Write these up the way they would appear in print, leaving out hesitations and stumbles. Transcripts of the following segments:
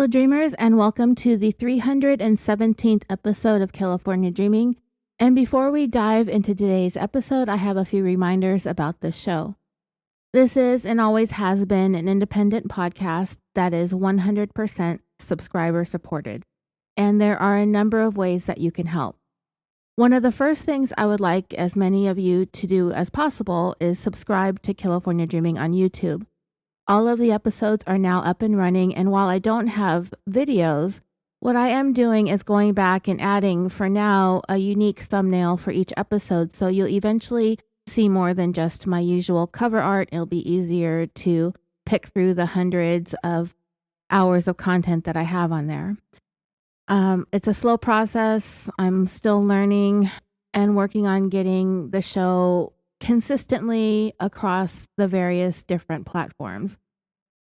Hello, dreamers, and welcome to the 317th episode of Killafornia Dreaming. And before we dive into today's episode, I have a few reminders about this show. This is and always has been an independent podcast that is 100% subscriber supported. And there are a number of ways that you can help. One of the first things I would like as many of you to do as possible is subscribe to Killafornia Dreaming on YouTube. All of the episodes are now up and running, and while I don't have videos, what I am doing is going back and adding, for now, a unique thumbnail for each episode, so you'll eventually see more than just my usual cover art. It'll be easier to pick through the hundreds of hours of content that I have on there. It's a slow process. I'm still learning and working on getting the show consistently across the various different platforms.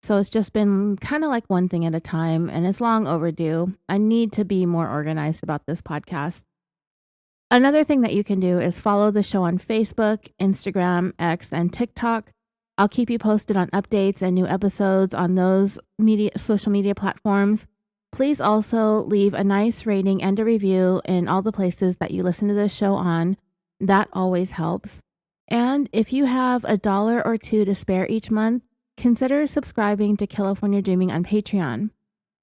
So it's just been kind of like one thing at a time, and it's long overdue. I need to be more organized about this podcast. Another thing that you can do is follow the show on Facebook, Instagram, X, and TikTok. I'll keep you posted on updates and new episodes on those social media platforms. Please also leave a nice rating and a review in all the places that you listen to this show on. That always helps. And if you have $1 or $2 to spare each month, consider subscribing to Killafornia Dreaming on Patreon.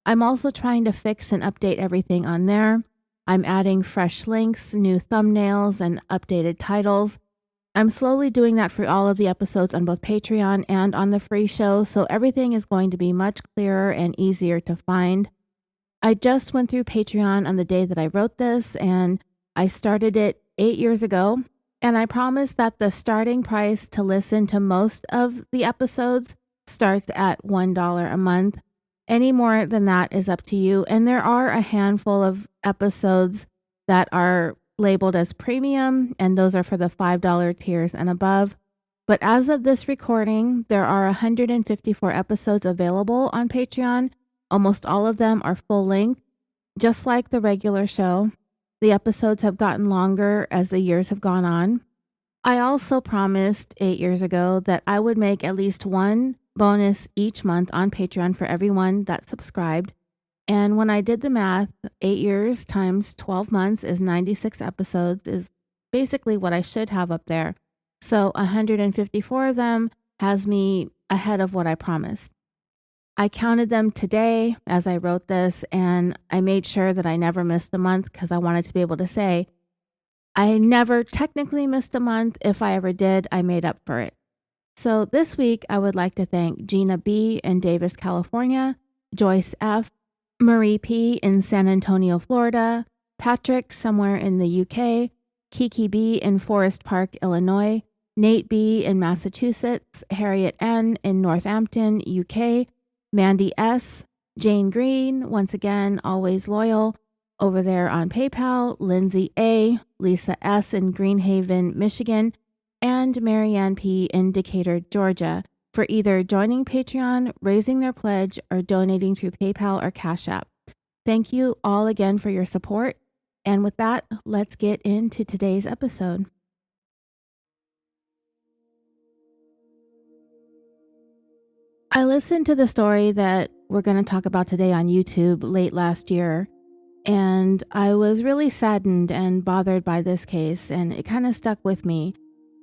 I'm also trying to fix and update everything on there. I'm adding fresh links, new thumbnails, and updated titles. I'm slowly doing that for all of the episodes on both Patreon and on the free show, so everything is going to be much clearer and easier to find. I just went through Patreon on the day that I wrote this, and I started it 8 years ago. And I promise that the starting price to listen to most of the episodes starts at $1 a month. Any more than that is up to you. And there are a handful of episodes that are labeled as premium, and those are for the $5 tiers and above. But as of this recording, there are 154 episodes available on Patreon. Almost all of them are full length, just like the regular show. The episodes have gotten longer as the years have gone on. I also promised 8 years ago that I would make at least one bonus each month on Patreon for everyone that subscribed. And when I did the math, 8 years times 12 months is 96 episodes, is basically what I should have up there. So 154 of them has me ahead of what I promised. I counted them today as I wrote this, and I made sure that I never missed a month because I wanted to be able to say, I never technically missed a month. If I ever did, I made up for it. So this week, I would like to thank Gina B. in Davis, California, Joyce F., Marie P. in San Antonio, Florida, Patrick somewhere in the UK, Kiki B. in Forest Park, Illinois, Nate B. in Massachusetts, Harriet N. in Northampton, UK, Mandy S., Jane Green, once again, always loyal, over there on PayPal, Lindsay A., Lisa S. in Greenhaven, Michigan, and Marianne P. in Decatur, Georgia, for either joining Patreon, raising their pledge, or donating through PayPal or Cash App. Thank you all again for your support. And with that, let's get into today's episode. I listened to the story that we're going to talk about today on YouTube late last year, and I was really saddened and bothered by this case, and it kind of stuck with me.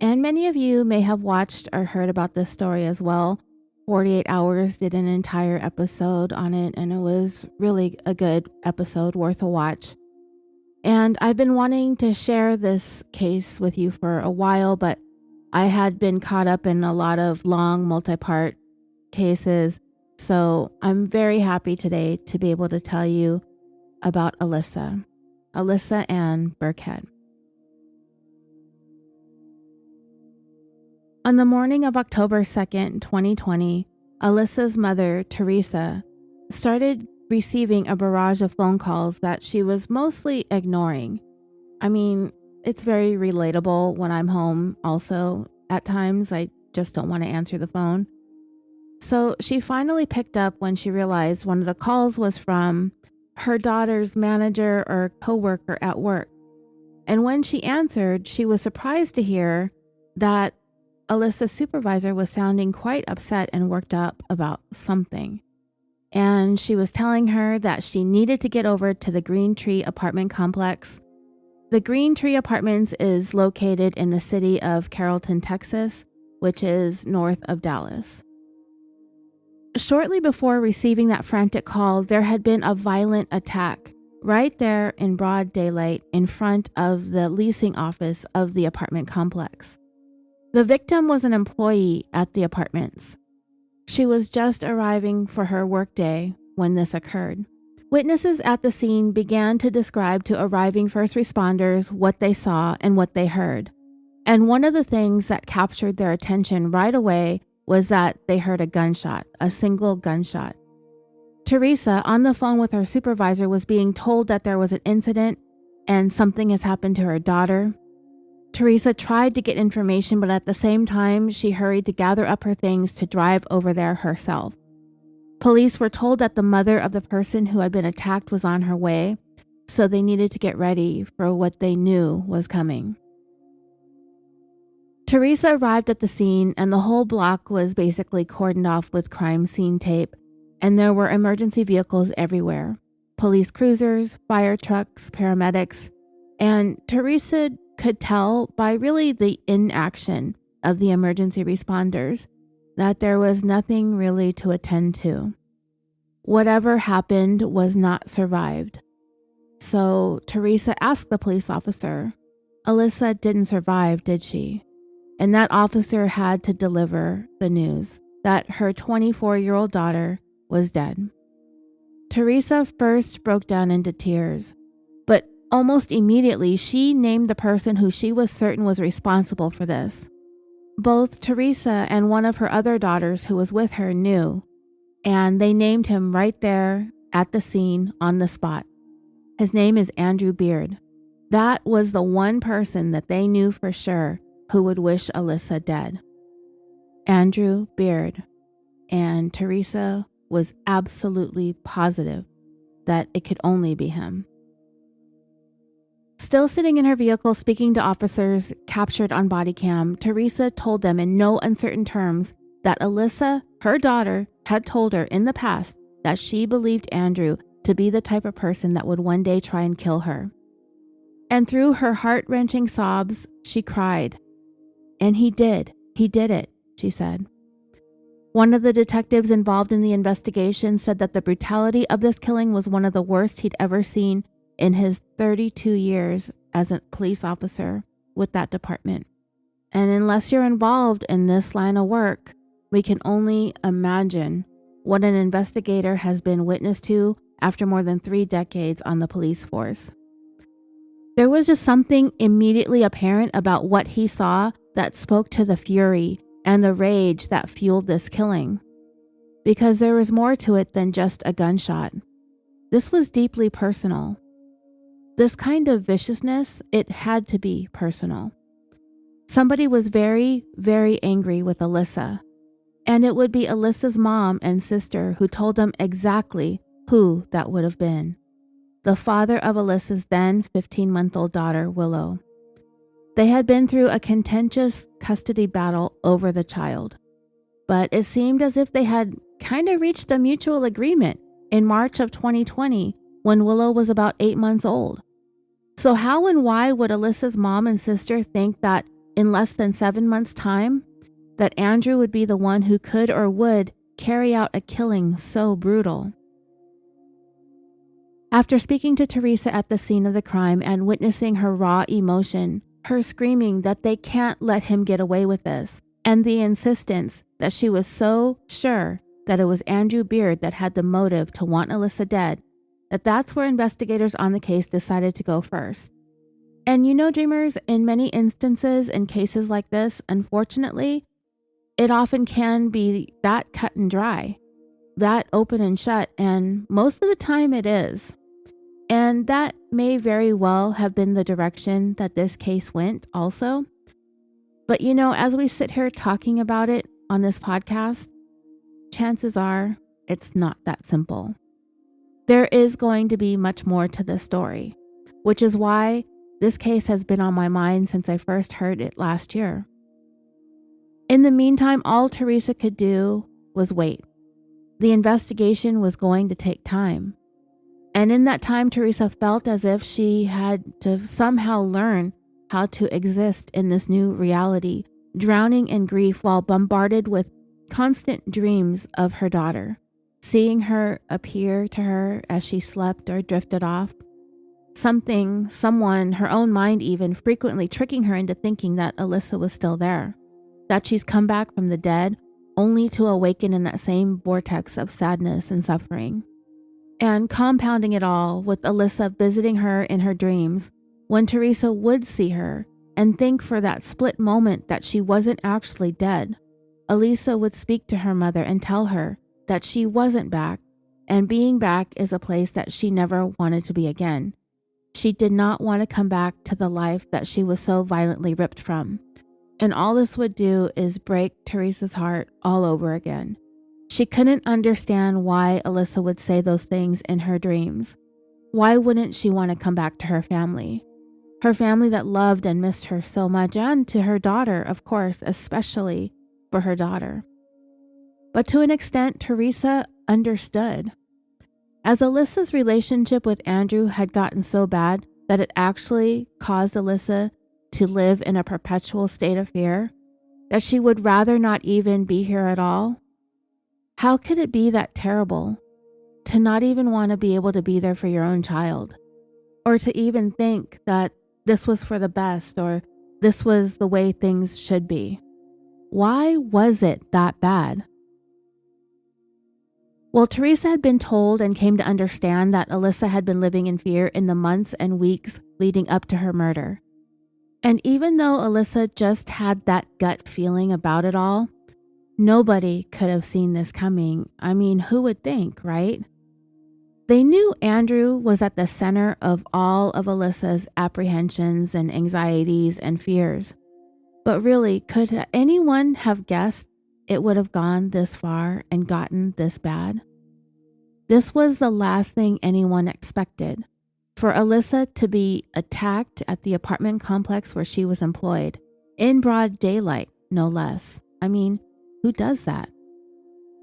And many of you may have watched or heard about this story as well. 48 Hours did an entire episode on it, and it was really a good episode, worth a watch. And I've been wanting to share this case with you for a while, but I had been caught up in a lot of long multi-part cases. So I'm very happy today to be able to tell you about Alyssa Ann Burkett. On the morning of October 2nd, 2020, Alyssa's mother, Teresa, started receiving a barrage of phone calls that she was mostly ignoring. I mean, it's very relatable when I'm home also. At times, I just don't want to answer the phone. So she finally picked up when she realized one of the calls was from her daughter's manager or coworker at work. And when she answered, she was surprised to hear that Alyssa's supervisor was sounding quite upset and worked up about something. and she was telling her that she needed to get over to the Green Tree apartment complex. The Green Tree Apartments is located in the city of Carrollton, Texas, which is north of Dallas. Shortly before receiving that frantic call, there had been a violent attack right there in broad daylight in front of the leasing office of the apartment complex. The victim was an employee at the apartments. She was just arriving for her workday when this occurred. Witnesses at the scene began to describe to arriving first responders what they saw and what they heard. And one of the things that captured their attention right away was that they heard a gunshot, a single gunshot. Teresa, on the phone with her supervisor, was being told that there was an incident and something has happened to her daughter. Teresa tried to get information, but at the same time, she hurried to gather up her things to drive over there herself. Police were told that the mother of the person who had been attacked was on her way, so they needed to get ready for what they knew was coming. Teresa arrived at the scene, and the whole block was basically cordoned off with crime scene tape, and there were emergency vehicles everywhere. Police cruisers, fire trucks, paramedics, and Teresa could tell by really the inaction of the emergency responders that there was nothing really to attend to. Whatever happened was not survived. So Teresa asked the police officer, "Alyssa didn't survive, did she?" And that officer had to deliver the news that her 24-year-old daughter was dead. Teresa first broke down into tears, but almost immediately she named the person who she was certain was responsible for this. Both Teresa and one of her other daughters who was with her knew, and they named him right there at the scene on the spot. His name is Andrew Beard. That was the one person that they knew for sure who would wish Alyssa dead. Andrew Beard. And Teresa was absolutely positive that it could only be him. Still sitting in her vehicle speaking to officers captured on body cam, Teresa told them in no uncertain terms that Alyssa, her daughter, had told her in the past that she believed Andrew to be the type of person that would one day try and kill her. And through her heart-wrenching sobs, she cried. "And he did it," she said. One of the detectives involved in the investigation said that the brutality of this killing was one of the worst he'd ever seen in his 32 years as a police officer with that department. And unless you're involved in this line of work, we can only imagine what an investigator has been witness to after more than 3 decades on the police force. There was just something immediately apparent about what he saw that spoke to the fury and the rage that fueled this killing. Because there was more to it than just a gunshot. This was deeply personal. This kind of viciousness, it had to be personal. Somebody was very, very angry with Alyssa. And it would be Alyssa's mom and sister who told them exactly who that would have been. The father of Alyssa's then 15-month-old daughter, Willow. They had been through a contentious custody battle over the child. But it seemed as if they had kind of reached a mutual agreement in March of 2020 when Willow was about 8 months old. So how and why would Alyssa's mom and sister think that in less than 7 months' time, that Andrew would be the one who could or would carry out a killing so brutal? After speaking to Teresa at the scene of the crime and witnessing her raw emotion, her screaming that they can't let him get away with this, and the insistence that she was so sure that it was Andrew Beard that had the motive to want Alyssa dead, that's where investigators on the case decided to go first. And you know, dreamers, in many instances in cases like this, unfortunately, it often can be that cut and dry, that open and shut, and most of the time it is. And that may very well have been the direction that this case went also. But you know, as we sit here talking about it on this podcast, chances are it's not that simple. There is going to be much more to this story, which is why this case has been on my mind since I first heard it last year. In the meantime, all Teresa could do was wait. The investigation was going to take time. And in that time, Teresa felt as if she had to somehow learn how to exist in this new reality, drowning in grief while bombarded with constant dreams of her daughter, seeing her appear to her as she slept or drifted off. Someone, her own mind even, frequently tricking her into thinking that Alyssa was still there, that she's come back from the dead, only to awaken in that same vortex of sadness and suffering. And compounding it all with Alyssa visiting her in her dreams, when Teresa would see her and think for that split moment that she wasn't actually dead, Alyssa would speak to her mother and tell her that she wasn't back, and being back is a place that she never wanted to be again. She did not want to come back to the life that she was so violently ripped from. And all this would do is break Teresa's heart all over again. She couldn't understand why Alyssa would say those things in her dreams. Why wouldn't she want to come back to her family? Her family that loved and missed her so much, and to her daughter, of course, especially for her daughter. But to an extent, Teresa understood. As Alyssa's relationship with Andrew had gotten so bad that it actually caused Alyssa to live in a perpetual state of fear, that she would rather not even be here at all. How could it be that terrible to not even want to be able to be there for your own child, or to even think that this was for the best or this was the way things should be? Why was it that bad? Well, Teresa had been told and came to understand that Alyssa had been living in fear in the months and weeks leading up to her murder. And even though Alyssa just had that gut feeling about it all, nobody could have seen this coming. I mean, who would think, right? They knew Andrew was at the center of all of Alyssa's apprehensions and anxieties and fears. But really, could anyone have guessed it would have gone this far and gotten this bad? This was the last thing anyone expected. For Alyssa to be attacked at the apartment complex where she was employed, in broad daylight, no less. I mean, who does that?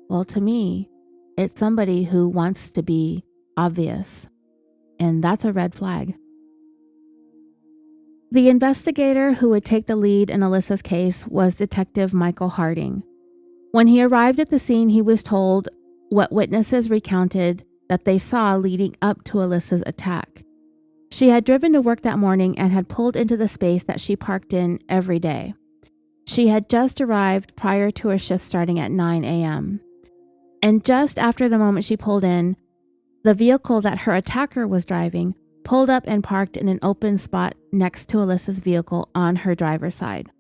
Well, to me, it's somebody who wants to be obvious, and that's a red flag. The investigator who would take the lead in Alyssa's case was Detective Michael Harding. When he arrived at the scene, he was told what witnesses recounted that they saw leading up to Alyssa's attack. She had driven to work that morning and had pulled into the space that she parked in every day. She had just arrived prior to her shift starting at 9 a.m. And just after the moment she pulled in, the vehicle that her attacker was driving pulled up and parked in an open spot next to Alyssa's vehicle on her driver's side.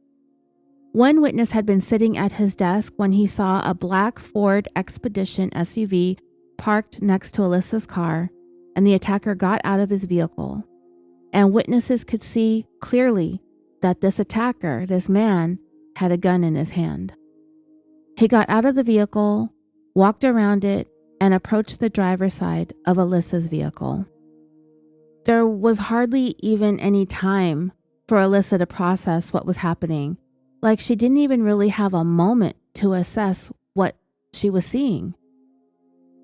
One witness had been sitting at his desk when he saw a black Ford Expedition SUV parked next to Alyssa's car, and the attacker got out of his vehicle. And witnesses could see clearly that this attacker, this man, had a gun in his hand. He got out of the vehicle, walked around it, and approached the driver's side of Alyssa's vehicle. There was hardly even any time for Alyssa to process what was happening. Like, she didn't even really have a moment to assess what she was seeing.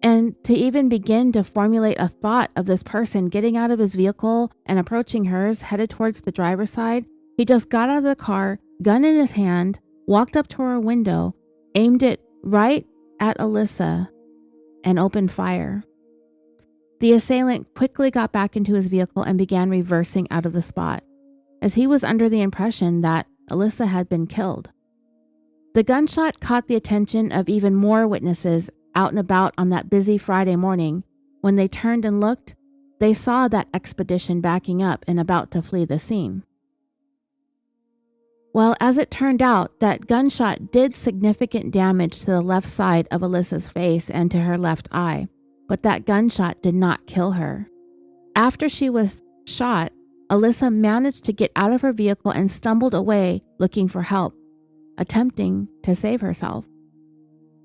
And to even begin to formulate a thought of this person getting out of his vehicle and approaching hers, headed towards the driver's side, he just got out of the car, gun in his hand, walked up to her window, aimed it right at Alyssa, and opened fire. The assailant quickly got back into his vehicle and began reversing out of the spot, as he was under the impression that Alyssa had been killed. The gunshot caught the attention of even more witnesses out and about on that busy Friday morning. When they turned and looked, they saw that expedition backing up and about to flee the scene. Well, as it turned out, that gunshot did significant damage to the left side of Alyssa's face and to her left eye, but that gunshot did not kill her. After she was shot, Alyssa managed to get out of her vehicle and stumbled away looking for help, attempting to save herself.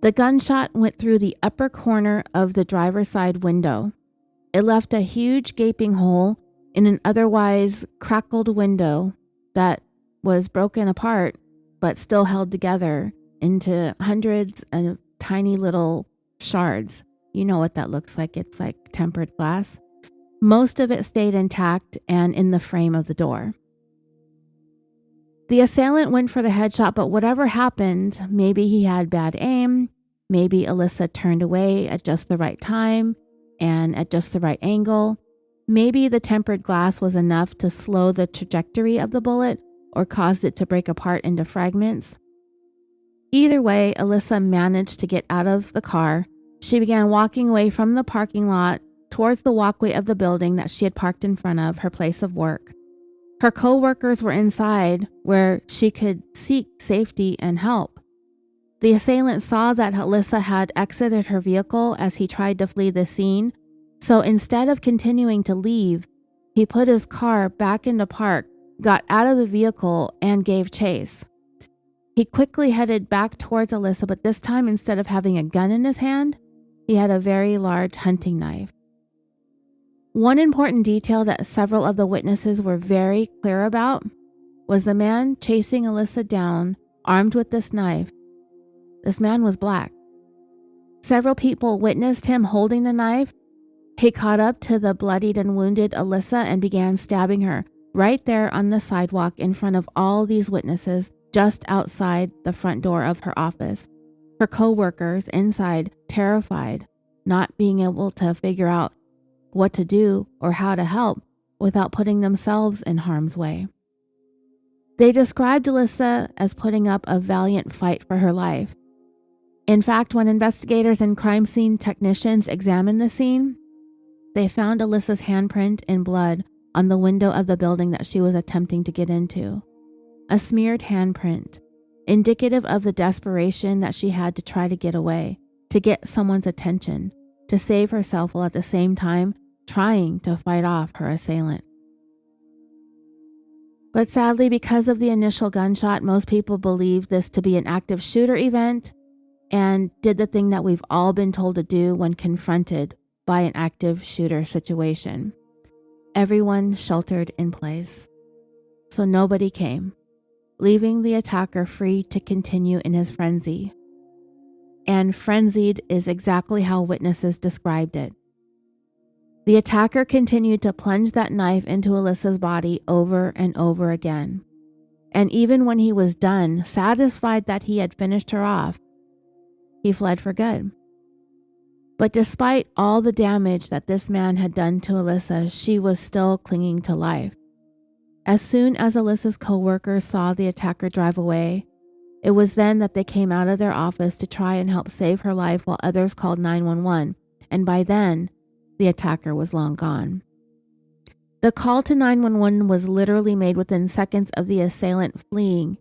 The gunshot went through the upper corner of the driver's side window. It left a huge gaping hole in an otherwise crackled window that was broken apart but still held together into hundreds of tiny little shards. You know what that looks like. It's like tempered glass. Most of it stayed intact and in the frame of the door. The assailant went for the headshot, but whatever happened, maybe he had bad aim, maybe Alyssa turned away at just the right time and at just the right angle. Maybe the tempered glass was enough to slow the trajectory of the bullet or caused it to break apart into fragments. Either way, Alyssa managed to get out of the car. She began walking away from the parking lot towards the walkway of the building that she had parked in front of her place of work. Her co-workers were inside where she could seek safety and help. The assailant saw that Alyssa had exited her vehicle as he tried to flee the scene, so instead of continuing to leave, he put his car back into park, got out of the vehicle, and gave chase. He quickly headed back towards Alyssa, but this time instead of having a gun in his hand, he had a very large hunting knife. One important detail that several of the witnesses were very clear about was the man chasing Alyssa down, armed with this knife. This man was black. Several people witnessed him holding the knife. He caught up to the bloodied and wounded Alyssa and began stabbing her right there on the sidewalk in front of all these witnesses just outside the front door of her office. Her co-workers inside, terrified, not being able to figure out what to do or how to help without putting themselves in harm's way. They described Alyssa as putting up a valiant fight for her life. In fact, when investigators and crime scene technicians examined the scene, they found Alyssa's handprint in blood on the window of the building that she was attempting to get into. A smeared handprint, indicative of the desperation that she had to try to get away, to get someone's attention, to save herself while at the same time trying to fight off her assailant. But sadly, because of the initial gunshot, most people believed this to be an active shooter event and did the thing that we've all been told to do when confronted by an active shooter situation. Everyone sheltered in place, so nobody came, leaving the attacker free to continue in his frenzy. And frenzied is exactly how witnesses described it. The attacker continued to plunge that knife into Alyssa's body over and over again. And even when he was done, satisfied that he had finished her off, he fled for good. But despite all the damage that this man had done to Alyssa, she was still clinging to life. As soon as Alyssa's co-workers saw the attacker drive away, it was then that they came out of their office to try and help save her life while others called 911, and by then, the attacker was long gone. The call to 911 was literally made within seconds of the assailant fleeing,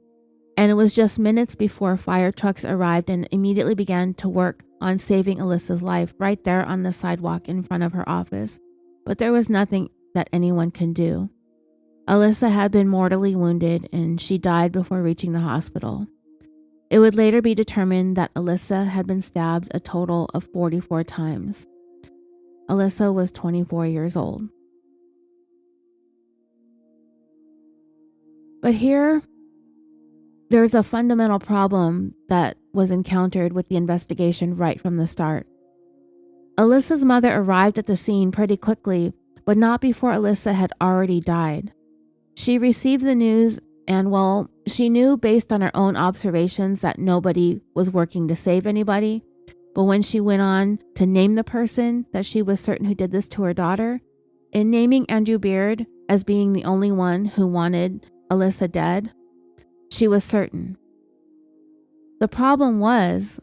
and it was just minutes before fire trucks arrived and immediately began to work on saving Alyssa's life right there on the sidewalk in front of her office. But there was nothing that anyone could do. Alyssa had been mortally wounded and she died before reaching the hospital. It would later be determined that Alyssa had been stabbed a total of 44 times. Alyssa was 24 years old. But here, there's a fundamental problem that was encountered with the investigation right from the start. Alyssa's mother arrived at the scene pretty quickly, but not before Alyssa had already died. She received the news and, well, she knew based on her own observations that nobody was working to save anybody. But when she went on to name the person that she was certain who did this to her daughter, in naming Andrew Beard as being the only one who wanted Alyssa dead, she was certain. The problem is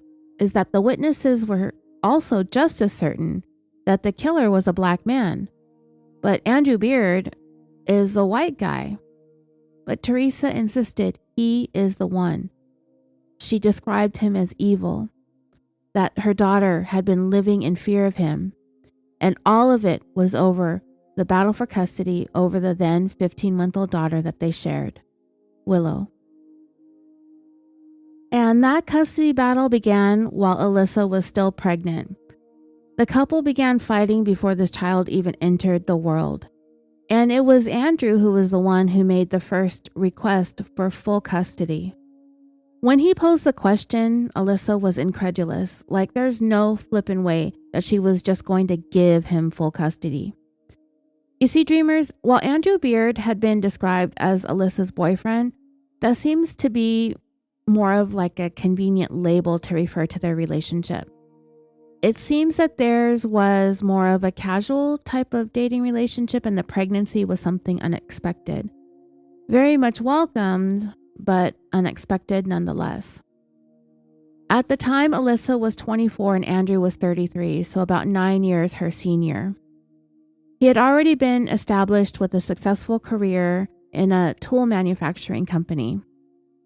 that the witnesses were also just as certain that the killer was a black man, but Andrew Beard is a white guy. But Teresa insisted he is the one. She described him as evil, that her daughter had been living in fear of him, and all of it was over the battle for custody over the then 15-month-old daughter that they shared, Willow. And that custody battle began while Alyssa was still pregnant. The couple began fighting before this child even entered the world. And it was Andrew who was the one who made the first request for full custody. When he posed the question, Alyssa was incredulous, like there's no flippin' way that she was just going to give him full custody. You see, dreamers, while Andrew Beard had been described as Alyssa's boyfriend, that seems to be more of like a convenient label to refer to their relationship. It seems that theirs was more of a casual type of dating relationship, and the pregnancy was something unexpected. Very much welcomed, but unexpected nonetheless. At the time, Alyssa was 24 and Andrew was 33, so about 9 years her senior. He had already been established with a successful career in a tool manufacturing company.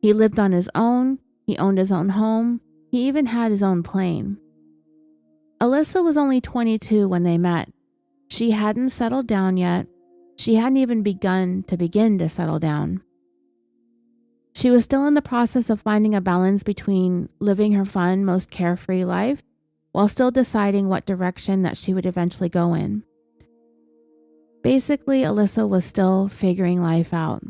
He lived on his own, he owned his own home, he even had his own plane. Alyssa was only 22 when they met. She hadn't settled down yet. She hadn't even begun to settle down. She was still in the process of finding a balance between living her fun, most carefree life while still deciding what direction that she would eventually go in. Basically, Alyssa was still figuring life out.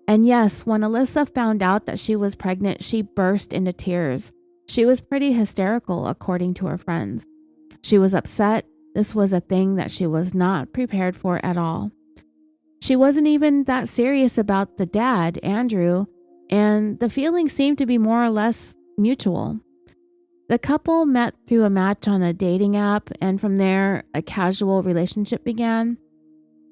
And yes, when Alyssa found out that she was pregnant, she burst into tears. She was pretty hysterical, according to her friends. She was upset. This was a thing that she was not prepared for at all. She wasn't even that serious about the dad, Andrew, and the feelings seemed to be more or less mutual. The couple met through a match on a dating app, and from there, a casual relationship began.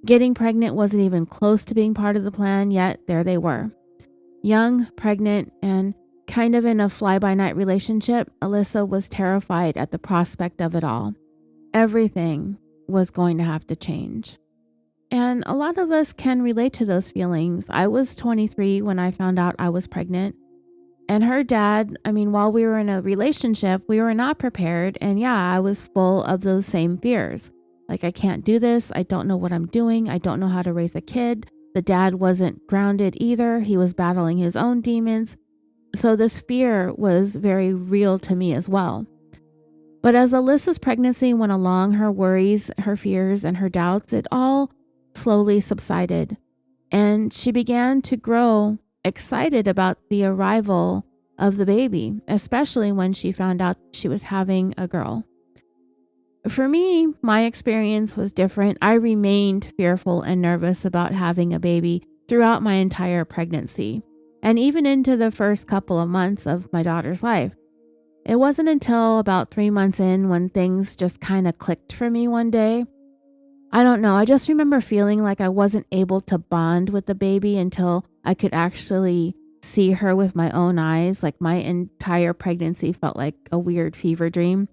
Getting pregnant wasn't even close to being part of the plan, yet there they were. Young, pregnant, and kind of in a fly-by-night relationship, Alyssa was terrified at the prospect of it all. Everything was going to have to change. And a lot of us can relate to those feelings. I was 23 when I found out I was pregnant. And her dad, while we were in a relationship, we were not prepared. And yeah, I was full of those same fears. Like, I can't do this. I don't know what I'm doing. I don't know how to raise a kid. The dad wasn't grounded either. He was battling his own demons. So this fear was very real to me as well. But as Alyssa's pregnancy went along, her worries, her fears, and her doubts, it all slowly subsided. And she began to grow excited about the arrival of the baby, especially when she found out she was having a girl. For me, my experience was different. I remained fearful and nervous about having a baby throughout my entire pregnancy, and even into the first couple of months of my daughter's life. It wasn't until about 3 months in when things just kind of clicked for me one day. I don't know, I just remember feeling like I wasn't able to bond with the baby until I could actually see her with my own eyes. Like, my entire pregnancy felt like a weird fever dream.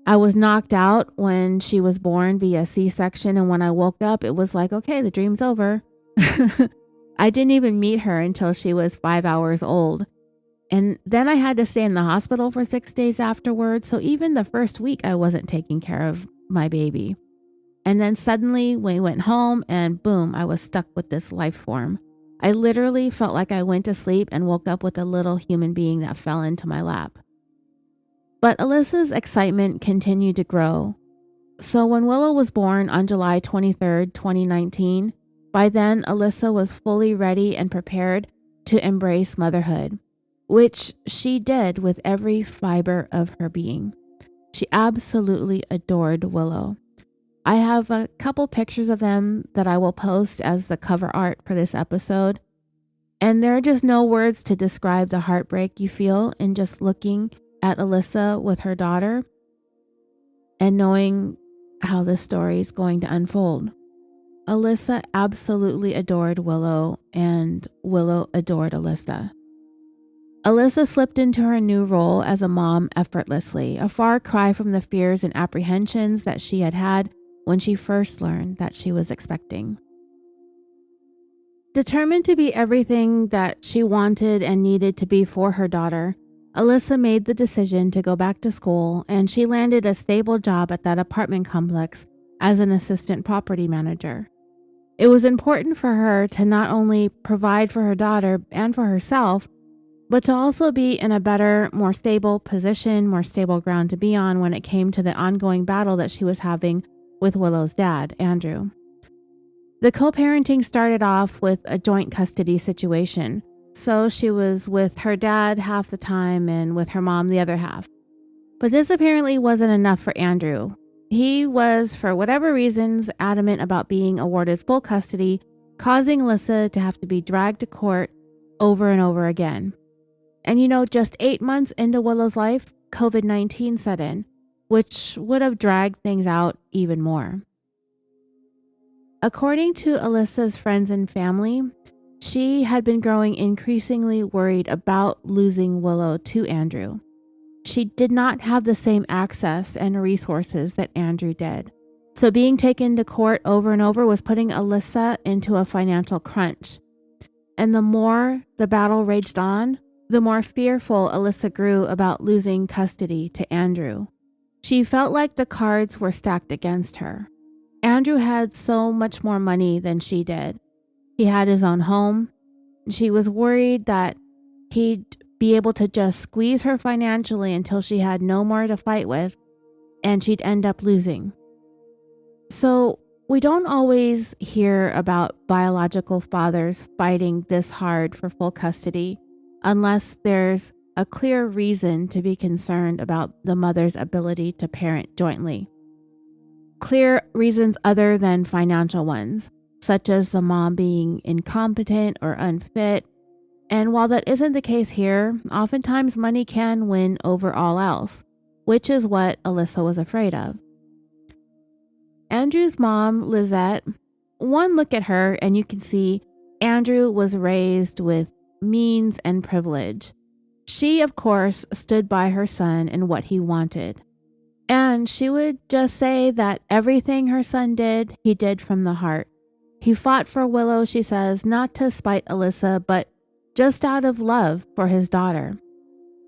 I was knocked out when she was born via C-section, and when I woke up, it was like, okay, the dream's over. I didn't even meet her until she was 5 hours old. And then I had to stay in the hospital for 6 days afterwards. So even the first week, I wasn't taking care of my baby. And then suddenly we went home and boom, I was stuck with this life form. I literally felt like I went to sleep and woke up with a little human being that fell into my lap. But Alyssa's excitement continued to grow. So when Willow was born on July 23rd, 2019, by then Alyssa was fully ready and prepared to embrace motherhood, which she did with every fiber of her being. She absolutely adored Willow. I have a couple pictures of them that I will post as the cover art for this episode. And there are just no words to describe the heartbreak you feel in just looking at Alyssa with her daughter and knowing how the story is going to unfold. Alyssa absolutely adored Willow, and Willow adored Alyssa. Alyssa slipped into her new role as a mom effortlessly, a far cry from the fears and apprehensions that she had had when she first learned that she was expecting. Determined to be everything that she wanted and needed to be for her daughter, Alyssa made the decision to go back to school, and she landed a stable job at that apartment complex as an assistant property manager. It was important for her to not only provide for her daughter and for herself, but to also be in a better, more stable position, more stable ground to be on when it came to the ongoing battle that she was having with Willow's dad, Andrew. The co-parenting started off with a joint custody situation, so she was with her dad half the time and with her mom the other half. But this apparently wasn't enough for Andrew. He was, for whatever reasons, adamant about being awarded full custody, causing Alyssa to have to be dragged to court over and over again. And just 8 months into Willow's life, COVID-19 set in, which would have dragged things out even more. According to Alyssa's friends and family, she had been growing increasingly worried about losing Willow to Andrew. She did not have the same access and resources that Andrew did. So being taken to court over and over was putting Alyssa into a financial crunch. And the more the battle raged on, the more fearful Alyssa grew about losing custody to Andrew. She felt like the cards were stacked against her. Andrew had so much more money than she did. He had his own home. She was worried that he'd be able to just squeeze her financially until she had no more to fight with, and she'd end up losing. So we don't always hear about biological fathers fighting this hard for full custody unless there's a clear reason to be concerned about the mother's ability to parent jointly. Clear reasons other than financial ones, such as the mom being incompetent or unfit. And while that isn't the case here, oftentimes money can win over all else, which is what Alyssa was afraid of. Andrew's mom, Lizette, one look at her and you can see Andrew was raised with means and privilege. She, of course, stood by her son and what he wanted. And she would just say that everything her son did, he did from the heart. He fought for Willow, she says, not to spite Alyssa, but just out of love for his daughter.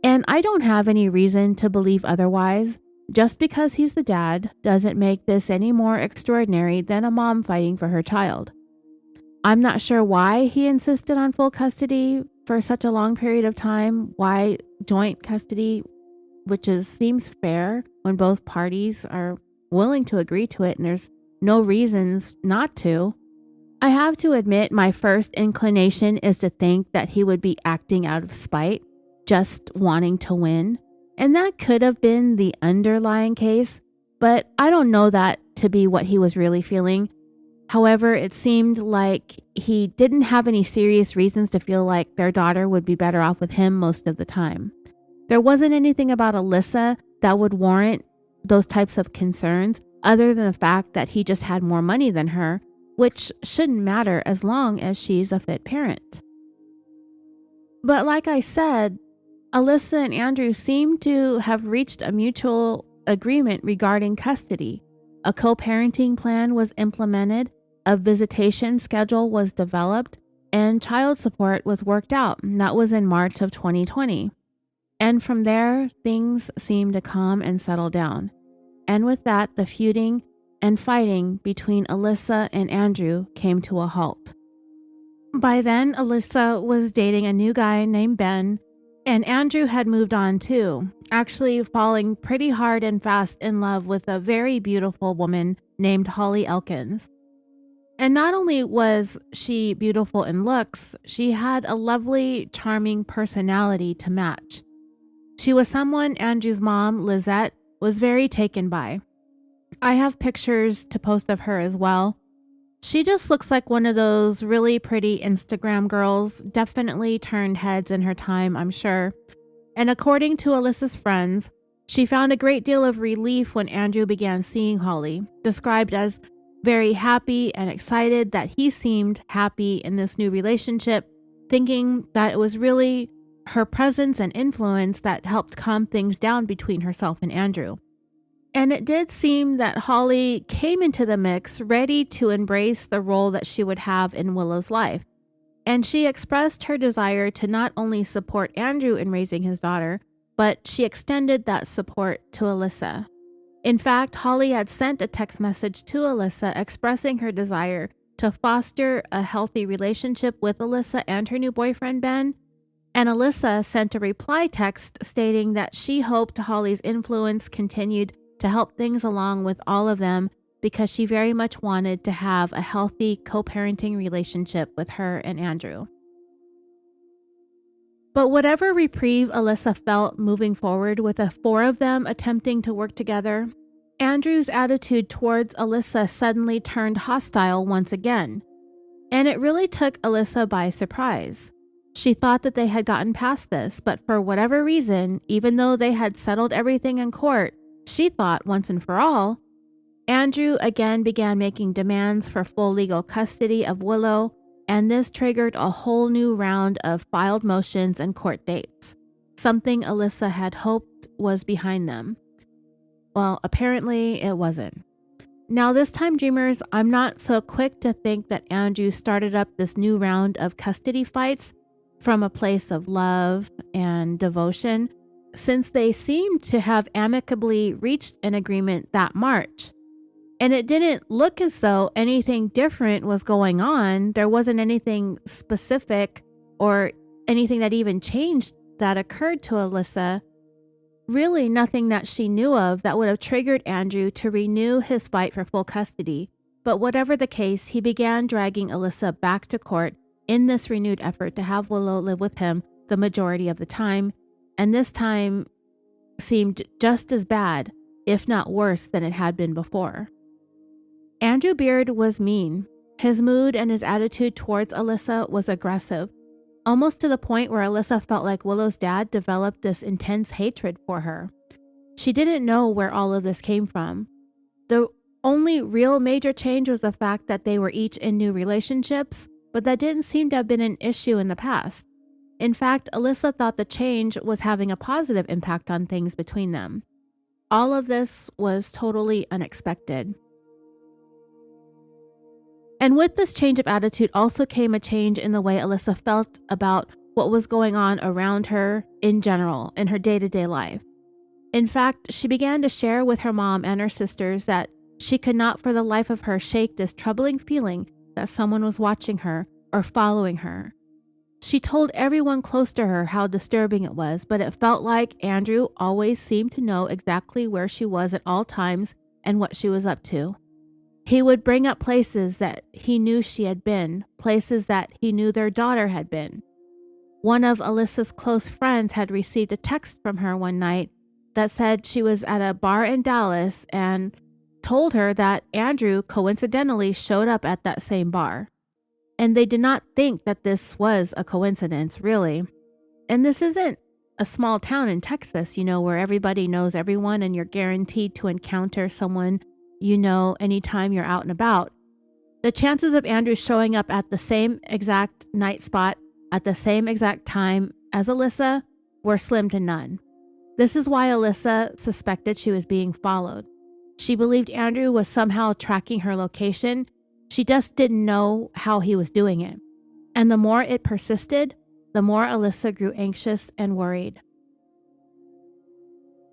And I don't have any reason to believe otherwise. Just because he's the dad doesn't make this any more extraordinary than a mom fighting for her child. I'm not sure why he insisted on full custody for such a long period of time, why joint custody, which seems fair when both parties are willing to agree to it and there's no reasons not to. I have to admit my first inclination is to think that he would be acting out of spite, just wanting to win. And that could have been the underlying case, but I don't know that to be what he was really feeling. However, it seemed like he didn't have any serious reasons to feel like their daughter would be better off with him most of the time. There wasn't anything about Alyssa that would warrant those types of concerns other than the fact that he just had more money than her, which shouldn't matter as long as she's a fit parent. But like I said, Alyssa and Andrew seem to have reached a mutual agreement regarding custody. A co-parenting plan was implemented, a visitation schedule was developed, and child support was worked out. And that was in March of 2020. And from there, things seemed to calm and settle down. And with that, the feuding and fighting between Alyssa and Andrew came to a halt. By then, Alyssa was dating a new guy named Ben, and Andrew had moved on too, actually falling pretty hard and fast in love with a very beautiful woman named Holly Elkins. And not only was she beautiful in looks, she had a lovely, charming personality to match. She was someone Andrew's mom, Lizette, was very taken by. I have pictures to post of her as well. She just looks like one of those really pretty Instagram girls, definitely turned heads in her time, I'm sure. And according to Alyssa's friends, she found a great deal of relief when Andrew began seeing Holly, described as very happy and excited that he seemed happy in this new relationship, thinking that it was really her presence and influence that helped calm things down between herself and Andrew. And it did seem that Holly came into the mix ready to embrace the role that she would have in Willow's life. And she expressed her desire to not only support Andrew in raising his daughter, but she extended that support to Alyssa. In fact, Holly had sent a text message to Alyssa expressing her desire to foster a healthy relationship with Alyssa and her new boyfriend, Ben. And Alyssa sent a reply text stating that she hoped Holly's influence continued to help things along with all of them because she very much wanted to have a healthy co-parenting relationship with her and Andrew. But whatever reprieve Alyssa felt moving forward with the four of them attempting to work together, Andrew's attitude towards Alyssa suddenly turned hostile once again. And it really took Alyssa by surprise. She thought that they had gotten past this, but for whatever reason, even though they had settled everything in court, she thought once and for all, Andrew again began making demands for full legal custody of Willow, and this triggered a whole new round of filed motions and court dates, something Alyssa had hoped was behind them. Well, apparently it wasn't. Now this time, dreamers, I'm not so quick to think that Andrew started up this new round of custody fights from a place of love and devotion, since they seemed to have amicably reached an agreement that March. And it didn't look as though anything different was going on. There wasn't anything specific or anything that even changed that occurred to Alyssa. Really nothing that she knew of that would have triggered Andrew to renew his fight for full custody. But whatever the case, he began dragging Alyssa back to court in this renewed effort to have Willow live with him the majority of the time. And this time seemed just as bad, if not worse, than it had been before. Andrew Beard was mean. His mood and his attitude towards Alyssa was aggressive, almost to the point where Alyssa felt like Willow's dad developed this intense hatred for her. She didn't know where all of this came from. The only real major change was the fact that they were each in new relationships, but that didn't seem to have been an issue in the past. In fact, Alyssa thought the change was having a positive impact on things between them. All of this was totally unexpected. And with this change of attitude also came a change in the way Alyssa felt about what was going on around her in general in her day-to-day life. In fact, she began to share with her mom and her sisters that she could not for the life of her shake this troubling feeling that someone was watching her or following her. She told everyone close to her how disturbing it was, but it felt like Andrew always seemed to know exactly where she was at all times and what she was up to. He would bring up places that he knew she had been, places that he knew their daughter had been. One of Alyssa's close friends had received a text from her one night that said she was at a bar in Dallas and told her that Andrew coincidentally showed up at that same bar. And they did not think that this was a coincidence, really. And this isn't a small town in Texas, where everybody knows everyone and you're guaranteed to encounter someone anytime you're out and about. The chances of Andrew showing up at the same exact night spot at the same exact time as Alyssa were slim to none. This is why Alyssa suspected she was being followed. She believed Andrew was somehow tracking her location. She just didn't know how he was doing it. And the more it persisted, the more Alyssa grew anxious and worried.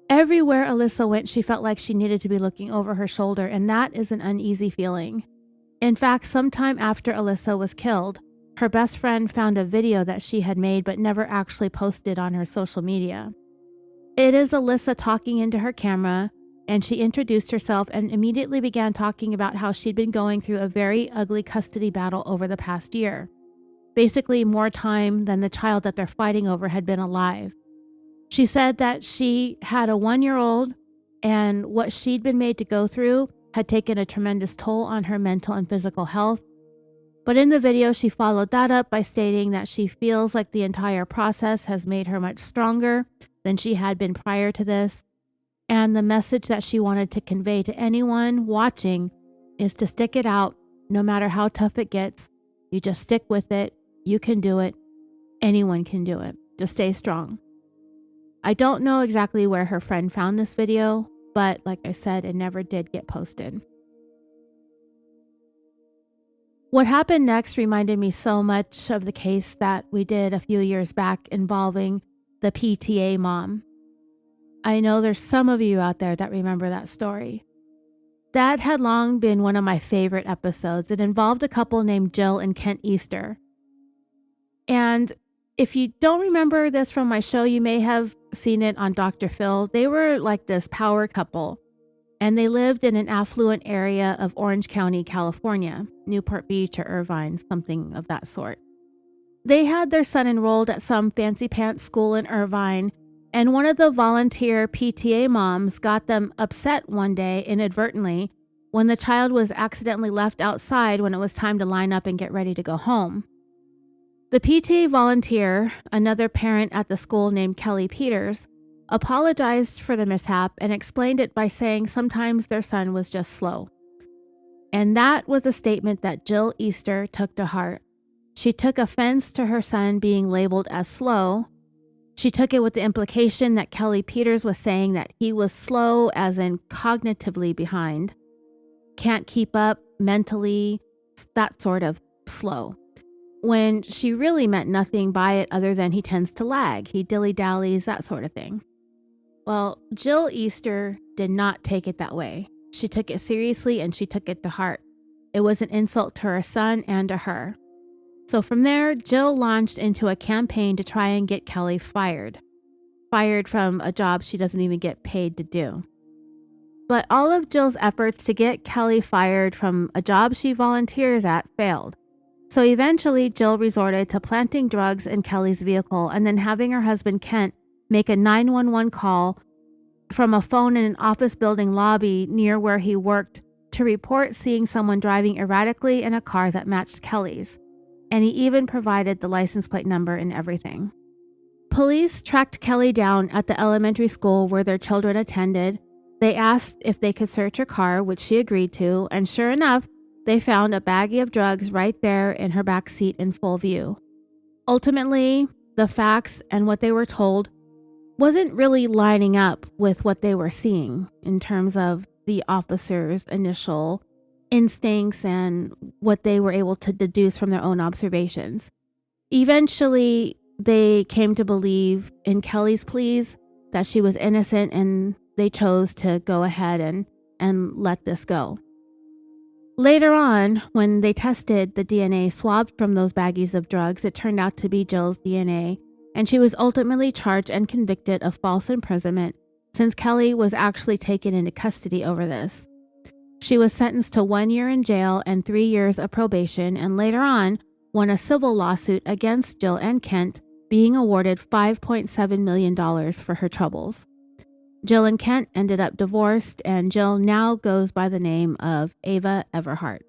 Everywhere Alyssa went, she felt like she needed to be looking over her shoulder, and that is an uneasy feeling. In fact, sometime after Alyssa was killed, her best friend found a video that she had made but never actually posted on her social media. It is Alyssa talking into her camera, and she introduced herself and immediately began talking about how she'd been going through a very ugly custody battle over the past year. Basically, more time than the child that they're fighting over had been alive. She said that she had a 1-year-old and what she'd been made to go through had taken a tremendous toll on her mental and physical health. But in the video, she followed that up by stating that she feels like the entire process has made her much stronger than she had been prior to this. And the message that she wanted to convey to anyone watching is to stick it out no matter how tough it gets. You just stick with it. You can do it. Anyone can do it. Just stay strong. I don't know exactly where her friend found this video, but like I said, it never did get posted. What happened next reminded me so much of the case that we did a few years back involving the PTA mom. I know there's some of you out there that remember that story. That had long been one of my favorite episodes. It involved a couple named Jill and Kent Easter. And if you don't remember this from my show, you may have seen it on Dr. Phil. They were like this power couple, and they lived in an affluent area of Orange County, California, Newport Beach or Irvine, something of that sort. They had their son enrolled at some fancy pants school in Irvine, and one of the volunteer PTA moms got them upset one day inadvertently when the child was accidentally left outside when it was time to line up and get ready to go home. The PTA volunteer, another parent at the school named Kelly Peters, apologized for the mishap and explained it by saying sometimes their son was just slow. And that was a statement that Jill Easter took to heart. She took offense to her son being labeled as slow. She took it with the implication that Kelly Peters was saying that he was slow as in cognitively behind. Can't keep up mentally, that sort of slow. When she really meant nothing by it other than he tends to lag, he dilly-dallies, that sort of thing. Well, Jill Easter did not take it that way. She took it seriously and she took it to heart. It was an insult to her son and to her. So from there, Jill launched into a campaign to try and get Kelly fired. Fired from a job she doesn't even get paid to do. But all of Jill's efforts to get Kelly fired from a job she volunteers at failed. So eventually, Jill resorted to planting drugs in Kelly's vehicle and then having her husband Kent make a 911 call from a phone in an office building lobby near where he worked to report seeing someone driving erratically in a car that matched Kelly's. And he even provided the license plate number and everything. Police tracked Kelly down at the elementary school where their children attended. They asked if they could search her car, which she agreed to, and sure enough, they found a baggie of drugs right there in her back seat in full view. Ultimately, the facts and what they were told wasn't really lining up with what they were seeing in terms of the officers' initial instincts and what they were able to deduce from their own observations. Eventually, they came to believe in Kelly's pleas that she was innocent, and they chose to go ahead and let this go. Later on, when they tested the DNA swabbed from those baggies of drugs, it turned out to be Jill's DNA, and she was ultimately charged and convicted of false imprisonment since Kelly was actually taken into custody over this. She was sentenced to 1 year in jail and 3 years of probation, and later on won a civil lawsuit against Jill and Kent, being awarded $5.7 million for her troubles. Jill and Kent ended up divorced, and Jill now goes by the name of Ava Everhart.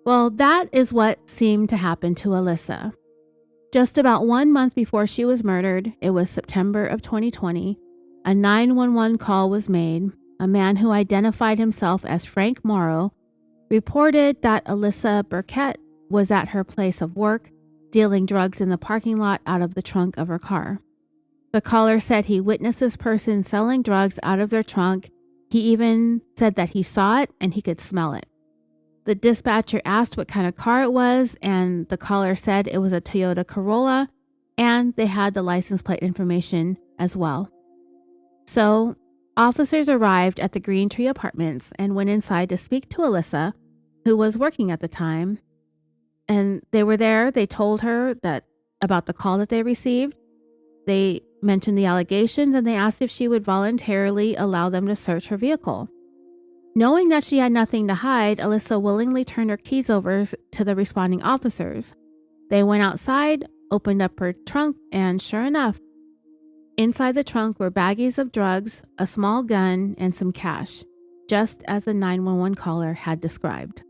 Well, that is what seemed to happen to Alyssa. Just about 1 month before she was murdered, it was September of 2020, a 911 call was made. A man who identified himself as Frank Morrow reported that Alyssa Burkett was at her place of work, dealing drugs in the parking lot out of the trunk of her car. The caller said he witnessed this person selling drugs out of their trunk. He even said that he saw it and he could smell it. The dispatcher asked what kind of car it was, and the caller said it was a Toyota Corolla, and they had the license plate information as well. So, officers arrived at the Green Tree Apartments and went inside to speak to Alyssa, who was working at the time. And they were there. They told her that about the call that they received. They mentioned the allegations, and they asked if she would voluntarily allow them to search her vehicle. Knowing that she had nothing to hide, Alyssa willingly turned her keys over to the responding officers. They went outside, opened up her trunk, and sure enough, inside the trunk were baggies of drugs, a small gun, and some cash, just as the 911 caller had described.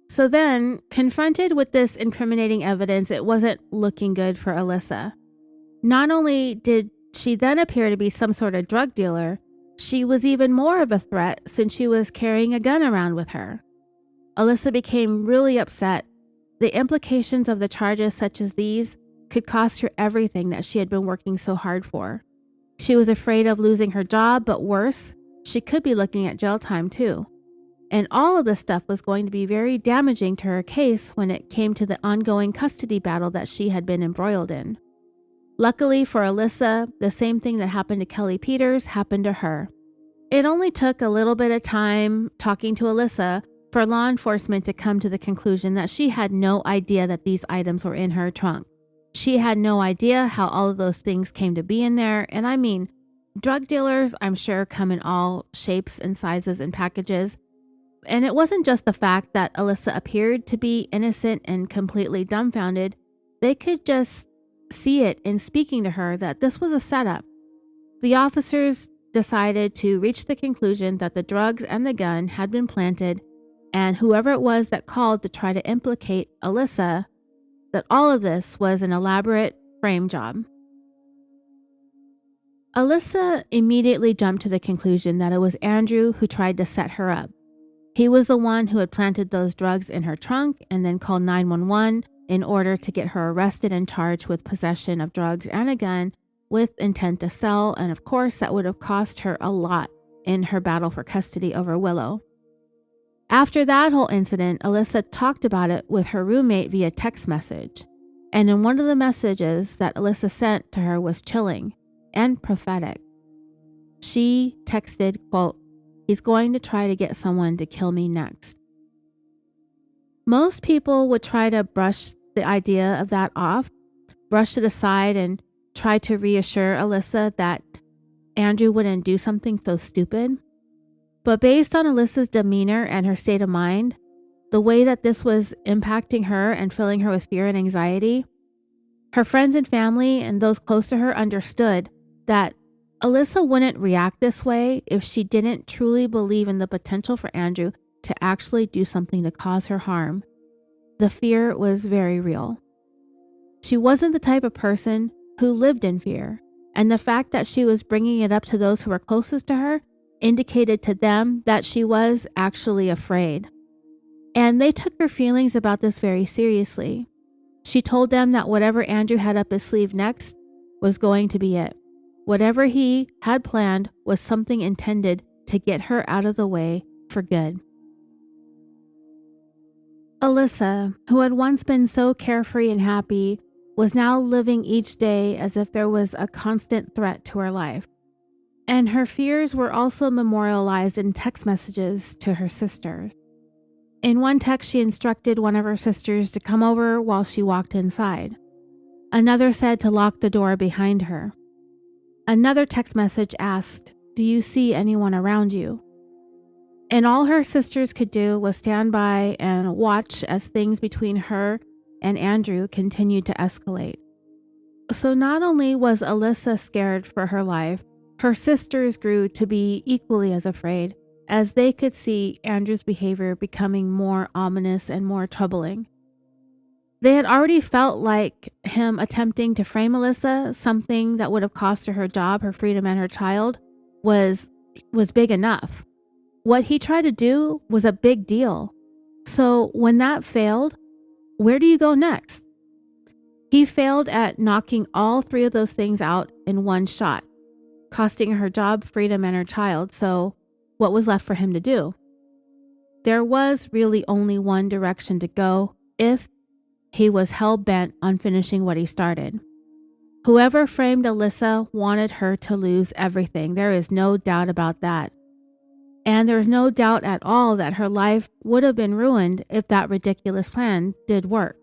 So then, confronted with this incriminating evidence, it wasn't looking good for Alyssa. Not only did she then appear to be some sort of drug dealer, she was even more of a threat since she was carrying a gun around with her. Alyssa became really upset. The implications of the charges such as these could cost her everything that she had been working so hard for. She was afraid of losing her job, but worse, she could be looking at jail time too. And all of this stuff was going to be very damaging to her case when it came to the ongoing custody battle that she had been embroiled in. Luckily for Alyssa, the same thing that happened to Kelly Peters happened to her. It only took a little bit of time talking to Alyssa for law enforcement to come to the conclusion that she had no idea that these items were in her trunk. She had no idea how all of those things came to be in there. And I mean, drug dealers, I'm sure, come in all shapes and sizes and packages. And it wasn't just the fact that Alyssa appeared to be innocent and completely dumbfounded. They could just see it in speaking to her that this was a setup. The officers decided to reach the conclusion that the drugs and the gun had been planted, and whoever it was that called to try to implicate Alyssa, that all of this was an elaborate frame job. Alyssa immediately jumped to the conclusion that it was Andrew who tried to set her up. He was the one who had planted those drugs in her trunk and then called 911 in order to get her arrested and charged with possession of drugs and a gun with intent to sell, and of course that would have cost her a lot in her battle for custody over Willow. After that whole incident, Alyssa talked about it with her roommate via text message, and in one of the messages that Alyssa sent to her was chilling and prophetic. She texted, quote, "He's going to try to get someone to kill me next." Most people would try to brush the idea of that off, brush it aside, and try to reassure Alyssa that Andrew wouldn't do something so stupid. But based on Alyssa's demeanor and her state of mind, the way that this was impacting her and filling her with fear and anxiety, her friends and family and those close to her understood that Alyssa wouldn't react this way if she didn't truly believe in the potential for Andrew to actually do something to cause her harm. The fear was very real. She wasn't the type of person who lived in fear, and the fact that she was bringing it up to those who were closest to her indicated to them that she was actually afraid. And they took her feelings about this very seriously. She told them that whatever Andrew had up his sleeve next was going to be it. Whatever he had planned was something intended to get her out of the way for good. Alyssa, who had once been so carefree and happy, was now living each day as if there was a constant threat to her life. And her fears were also memorialized in text messages to her sisters. In one text, she instructed one of her sisters to come over while she walked inside. Another said to lock the door behind her. Another text message asked, "Do you see anyone around you?" And all her sisters could do was stand by and watch as things between her and Andrew continued to escalate. So not only was Alyssa scared for her life, her sisters grew to be equally as afraid, as they could see Andrew's behavior becoming more ominous and more troubling. They had already felt like him attempting to frame Alyssa, something that would have cost her job, her freedom, and her child, was big enough. What he tried to do was a big deal. So when that failed, where do you go next? He failed at knocking all three of those things out in one shot, costing her job, freedom, and her child. So what was left for him to do? There was really only one direction to go if he was hell-bent on finishing what he started. Whoever framed Alyssa wanted her to lose everything. There is no doubt about that. And there's no doubt at all that her life would have been ruined if that ridiculous plan did work.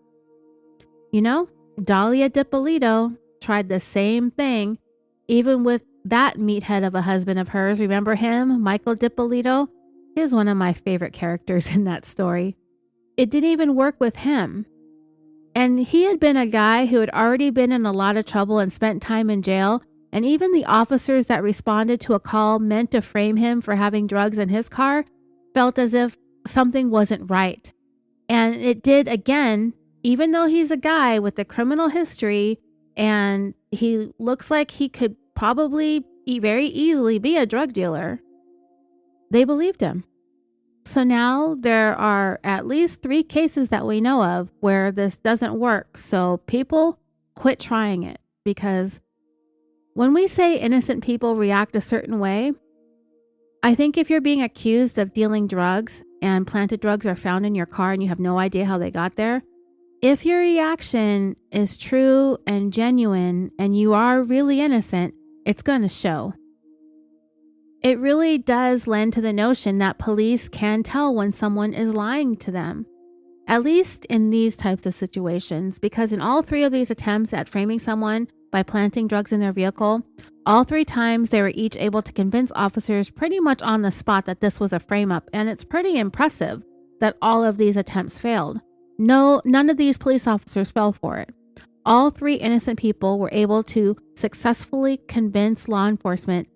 You know, Dahlia Dipolito tried the same thing, even with that meathead of a husband of hers. Remember him, Michael Dipolito? He's one of my favorite characters in that story. It didn't even work with him. And he had been a guy who had already been in a lot of trouble and spent time in jail. And even the officers that responded to a call meant to frame him for having drugs in his car felt as if something wasn't right. And it did again, even though he's a guy with a criminal history and he looks like he could probably very easily be a drug dealer. They believed him. So now there are at least 3 cases that we know of where this doesn't work. So people quit trying it, because when we say innocent people react a certain way, I think if you're being accused of dealing drugs and planted drugs are found in your car and you have no idea how they got there, if your reaction is true and genuine and you are really innocent, it's going to show. It really does lend to the notion that police can tell when someone is lying to them, at least in these types of situations, because in all 3 of these attempts at framing someone by planting drugs in their vehicle, All 3 times they were each able to convince officers pretty much on the spot that this was a frame-up, and it's pretty impressive that all of these attempts failed. None of these police officers fell for it. All 3 innocent people were able to successfully convince law enforcement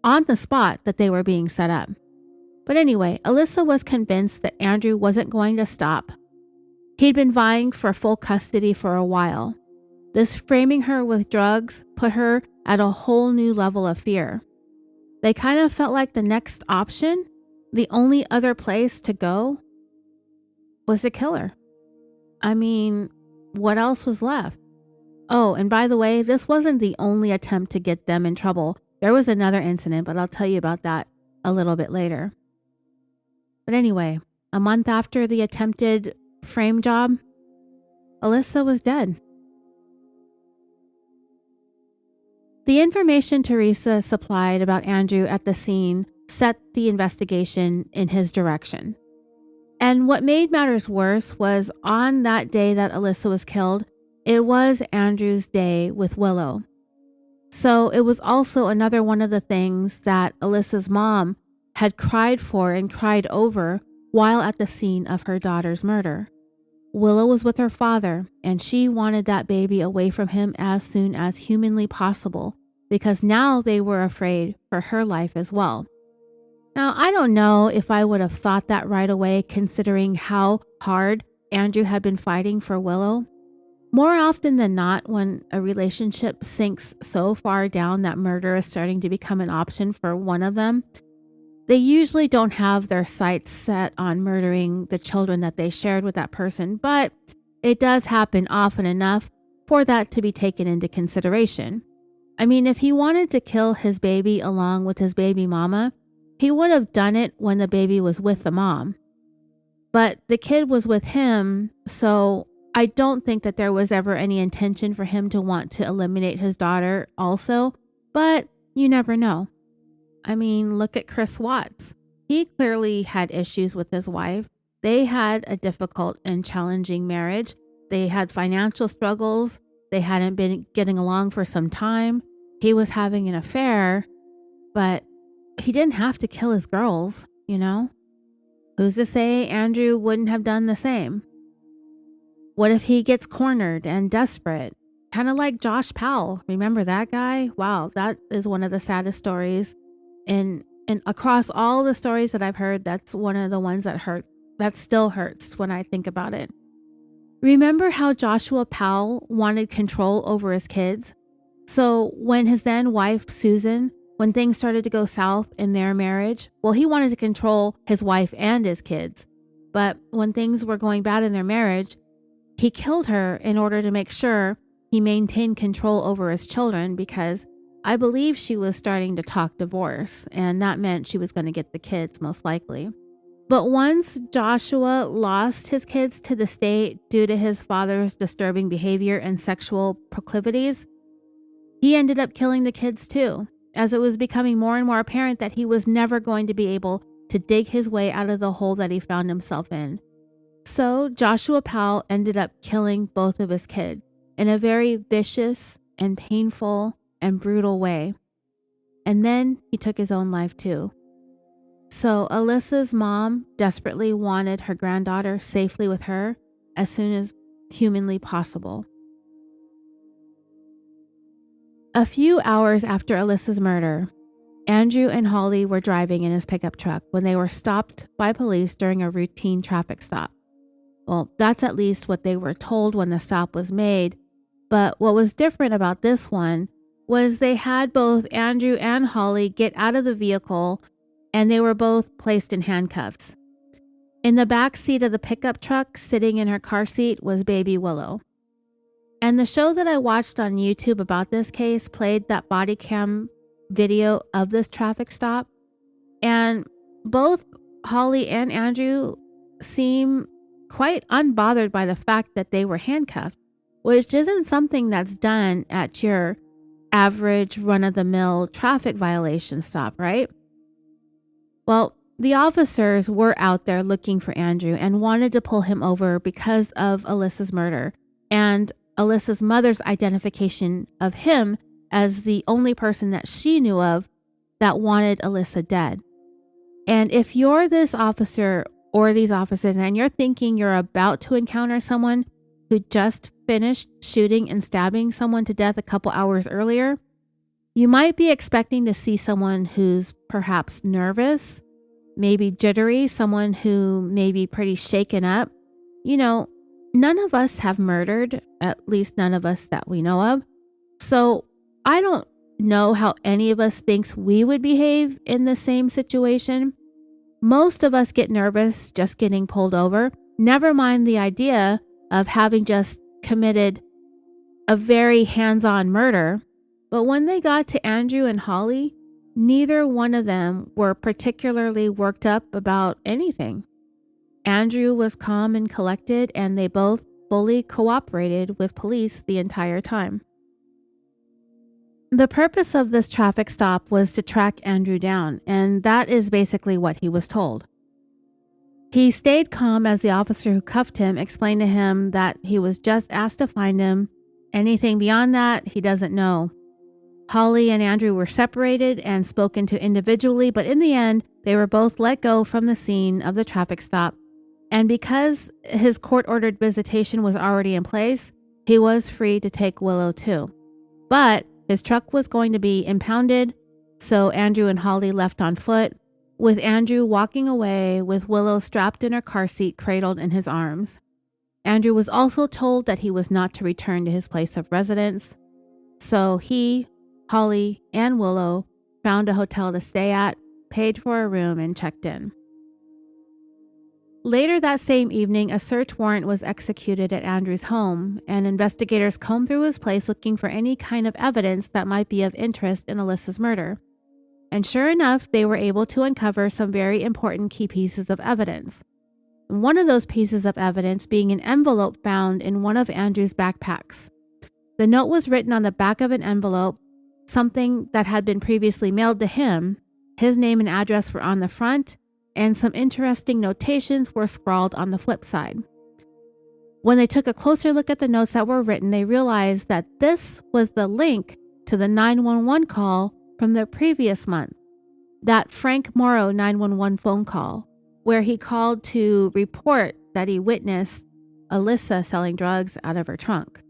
on the spot that they were being set up. But anyway, Alyssa was convinced that Andrew wasn't going to stop. He'd been vying for full custody for a while. This framing her with drugs put her at a whole new level of fear. They kind of felt like the next option, the only other place to go, was to kill her. I mean, what else was left? Oh, and by the way, this wasn't the only attempt to get them in trouble. There was another incident, but I'll tell you about that a little bit later. But anyway, a month after the attempted frame job, Alyssa was dead. The information Teresa supplied about Andrew at the scene set the investigation in his direction. And what made matters worse was on that day that Alyssa was killed, it was Andrew's day with Willow. So it was also another one of the things that Alyssa's mom had cried for and cried over while at the scene of her daughter's murder. Willow was with her father, and she wanted that baby away from him as soon as humanly possible, because now they were afraid for her life as well. Now, I don't know if I would have thought that right away, considering how hard Andrew had been fighting for Willow. More often than not, when a relationship sinks so far down that murder is starting to become an option for one of them, they usually don't have their sights set on murdering the children that they shared with that person, but it does happen often enough for that to be taken into consideration. I mean, if he wanted to kill his baby along with his baby mama, he would have done it when the baby was with the mom. But the kid was with him, so I don't think that there was ever any intention for him to want to eliminate his daughter also, but you never know. I mean, look at Chris Watts. He clearly had issues with his wife. They had a difficult and challenging marriage. They had financial struggles. They hadn't been getting along for some time. He was having an affair, but he didn't have to kill his girls, you know? Who's to say Andrew wouldn't have done the same? What if he gets cornered and desperate? Kind of like Josh Powell. Remember that guy? Wow, that is one of the saddest stories. And across all the stories that I've heard, that's one of the ones that hurt. That still hurts when I think about it. Remember how Joshua Powell wanted control over his kids? So when his then wife, Susan, when things started to go south in their marriage, well, he wanted to control his wife and his kids. But when things were going bad in their marriage, he killed her in order to make sure he maintained control over his children, because I believe she was starting to talk divorce, and that meant she was going to get the kids most likely. But once Joshua lost his kids to the state due to his father's disturbing behavior and sexual proclivities, he ended up killing the kids too, as it was becoming more and more apparent that he was never going to be able to dig his way out of the hole that he found himself in. So Joshua Powell ended up killing both of his kids in a very vicious and painful and brutal way. And then he took his own life too. So Alyssa's mom desperately wanted her granddaughter safely with her as soon as humanly possible. A few hours after Alyssa's murder, Andrew and Holly were driving in his pickup truck when they were stopped by police during a routine traffic stop. Well, that's at least what they were told when the stop was made. But what was different about this one was they had both Andrew and Holly get out of the vehicle, and they were both placed in handcuffs. In the back seat of the pickup truck, sitting in her car seat, was baby Willow. And the show that I watched on YouTube about this case played that body cam video of this traffic stop. And both Holly and Andrew seem quite unbothered by the fact that they were handcuffed, which isn't something that's done at your average run-of-the-mill traffic violation stop, right? Well, the officers were out there looking for Andrew and wanted to pull him over because of Alyssa's murder and Alyssa's mother's identification of him as the only person that she knew of that wanted Alyssa dead. And if you're this officer or these officers and you're thinking you're about to encounter someone who just finished shooting and stabbing someone to death a couple hours earlier, you might be expecting to see someone who's perhaps nervous, maybe jittery, someone who may be pretty shaken up. You know, none of us have murdered, at least none of us that we know of. So I don't know how any of us thinks we would behave in the same situation. Most of us get nervous just getting pulled over, never mind the idea of having just committed a very hands-on murder. But when they got to Andrew and Holly, neither one of them were particularly worked up about anything. Andrew was calm and collected, and they both fully cooperated with police the entire time. The purpose of this traffic stop was to track Andrew down, and that is basically what he was told. He stayed calm as the officer who cuffed him explained to him that he was just asked to find him. Anything beyond that, he doesn't know. Holly and Andrew were separated and spoken to individually, but in the end, they were both let go from the scene of the traffic stop. And because his court-ordered visitation was already in place, he was free to take Willow too. But his truck was going to be impounded, so Andrew and Holly left on foot, with Andrew walking away with Willow strapped in her car seat, cradled in his arms. Andrew was also told that he was not to return to his place of residence, so he, Holly, and Willow found a hotel to stay at, paid for a room, and checked in. Later that same evening, a search warrant was executed at Andrew's home, and investigators combed through his place looking for any kind of evidence that might be of interest in Alyssa's murder. And sure enough, they were able to uncover some very important key pieces of evidence. One of those pieces of evidence being an envelope found in one of Andrew's backpacks. The note was written on the back of an envelope, something that had been previously mailed to him. His name and address were on the front, and some interesting notations were scrawled on the flip side. When they took a closer look at the notes that were written, they realized that this was the link to the 911 call from the previous month, that Frank Morrow 911 phone call, where he called to report that he witnessed Alyssa selling drugs out of her trunk.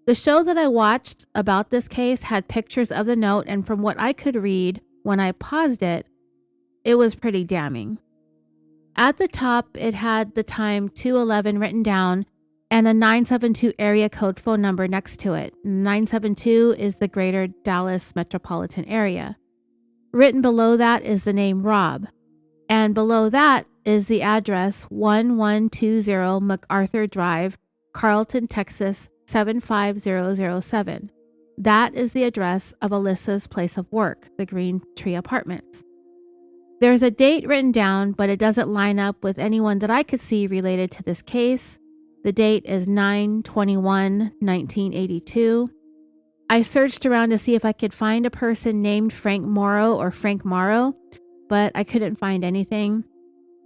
The show that I watched about this case had pictures of the note, and from what I could read when I paused it, it was pretty damning. At the top, it had the time 2:11 written down and a 972 area code phone number next to it. 972 is the greater Dallas metropolitan area. Written below that is the name Rob, and below that is the address 1120 MacArthur Drive, Carlton, Texas 75007. That is the address of Alyssa's place of work, the Green Tree Apartments. There's a date written down, but it doesn't line up with anyone that I could see related to this case. The date is 9/21/1982. I searched around to see if I could find a person named Frank Morrow or Frank Morrow, but I couldn't find anything,